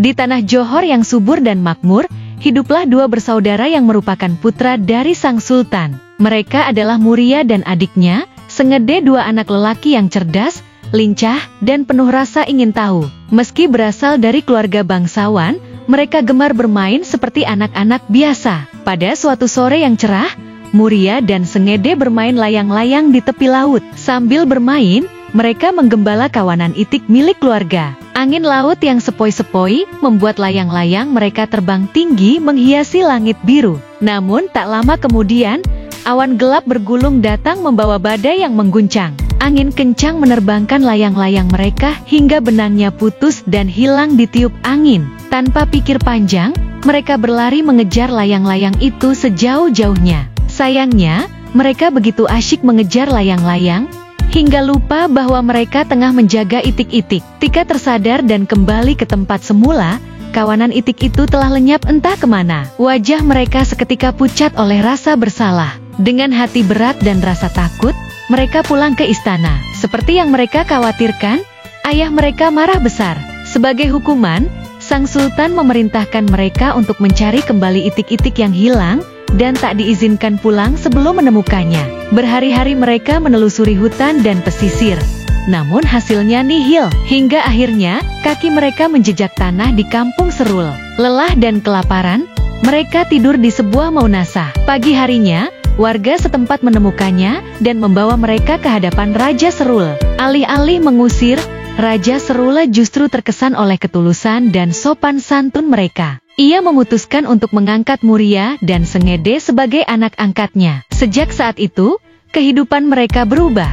Di tanah Johor yang subur dan makmur, hiduplah dua bersaudara yang merupakan putra dari sang sultan. Mereka adalah Muria dan adiknya, Sengede, dua anak lelaki yang cerdas, lincah, dan penuh rasa ingin tahu. Meski berasal dari keluarga bangsawan, mereka gemar bermain seperti anak-anak biasa. Pada suatu sore yang cerah, Muria dan Sengede bermain layang-layang di tepi laut. Sambil bermain, mereka menggembala kawanan itik milik keluarga. Angin laut yang sepoi-sepoi membuat layang-layang mereka terbang tinggi menghiasi langit biru. Namun tak lama kemudian, awan gelap bergulung datang membawa badai yang mengguncang. Angin kencang menerbangkan layang-layang mereka hingga benangnya putus dan hilang ditiup angin. Tanpa pikir panjang, mereka berlari mengejar layang-layang itu sejauh-jauhnya. Sayangnya, mereka begitu asyik mengejar layang-layang, hingga lupa bahwa mereka tengah menjaga itik-itik. Ketika tersadar dan kembali ke tempat semula, kawanan itik itu telah lenyap entah kemana. Wajah mereka seketika pucat oleh rasa bersalah. Dengan hati berat dan rasa takut, mereka pulang ke istana. Seperti yang mereka khawatirkan, ayah mereka marah besar. Sebagai hukuman, sang sultan memerintahkan mereka untuk mencari kembali itik-itik yang hilang, dan tak diizinkan pulang sebelum menemukannya. Berhari-hari mereka menelusuri hutan dan pesisir, namun hasilnya nihil. Hingga akhirnya, kaki mereka menjejak tanah di kampung Serul. Lelah dan kelaparan, mereka tidur di sebuah maunasah. Pagi harinya, warga setempat menemukannya dan membawa mereka ke hadapan Raja Serul. Alih-alih mengusir, Raja Serul justru terkesan oleh ketulusan dan sopan santun mereka. Ia memutuskan untuk mengangkat Muria dan Sengede sebagai anak angkatnya. Sejak saat itu, kehidupan mereka berubah.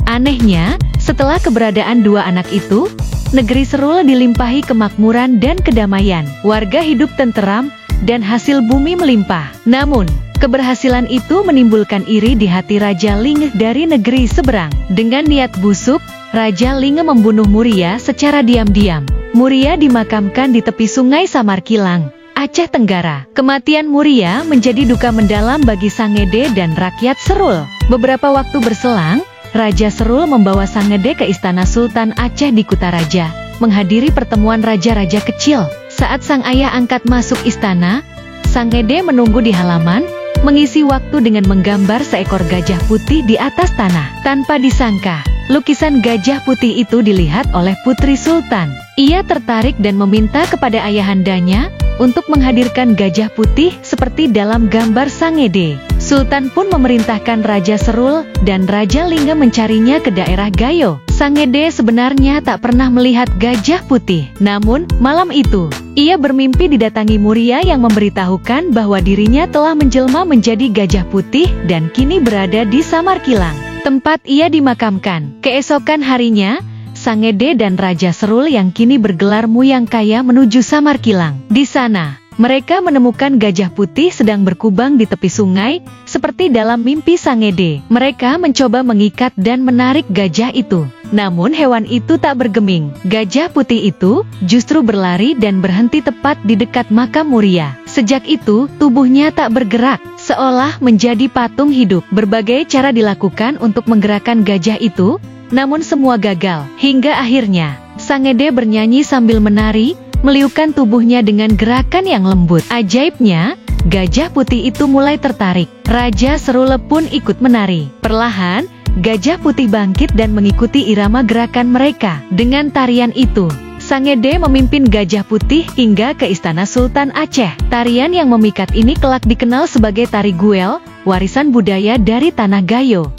Anehnya, setelah keberadaan dua anak itu, negeri Serul dilimpahi kemakmuran dan kedamaian. Warga hidup tenteram, dan hasil bumi melimpah. Namun, keberhasilan itu menimbulkan iri di hati Raja Linge dari negeri seberang. Dengan niat busuk, Raja Linge membunuh Muria secara diam-diam. Muria dimakamkan di tepi sungai Samarkilang, Aceh Tenggara. Kematian Muria menjadi duka mendalam bagi Sangede dan rakyat Serul. Beberapa waktu berselang, Raja Serul membawa Sangede ke istana Sultan Aceh di Kutaraja, menghadiri pertemuan raja-raja kecil. Saat sang ayah angkat masuk istana, Sangede menunggu di halaman, mengisi waktu dengan menggambar seekor gajah putih di atas tanah. Tanpa disangka, lukisan gajah putih itu dilihat oleh putri Sultan. Ia tertarik dan meminta kepada ayahandanya untuk menghadirkan gajah putih seperti dalam gambar Sangede. Sultan pun memerintahkan Raja Serul dan Raja Linge mencarinya ke daerah Gayo. Sangede sebenarnya tak pernah melihat gajah putih. Namun, malam itu, ia bermimpi didatangi Muria yang memberitahukan bahwa dirinya telah menjelma menjadi gajah putih dan kini berada di Samarkilang, tempat ia dimakamkan. Keesokan harinya, Sangede dan Raja Serul yang kini bergelar Muyang Kaya menuju Samarkilang. Di sana, mereka menemukan gajah putih sedang berkubang di tepi sungai, seperti dalam mimpi Sangede. Mereka mencoba mengikat dan menarik gajah itu. Namun hewan itu tak bergeming. Gajah putih itu justru berlari dan berhenti tepat di dekat makam Muria. Sejak itu, tubuhnya tak bergerak, seolah menjadi patung hidup. Berbagai cara dilakukan untuk menggerakkan gajah itu, namun semua gagal. Hingga akhirnya, Sangede bernyanyi sambil menari, meliukan tubuhnya dengan gerakan yang lembut. Ajaibnya, gajah putih itu mulai tertarik. Raja Serul pun ikut menari. Perlahan, gajah putih bangkit dan mengikuti irama gerakan mereka. Dengan tarian itu, Sangede memimpin gajah putih hingga ke istana Sultan Aceh. Tarian yang memikat ini kelak dikenal sebagai tari Guel, warisan budaya dari tanah Gayo.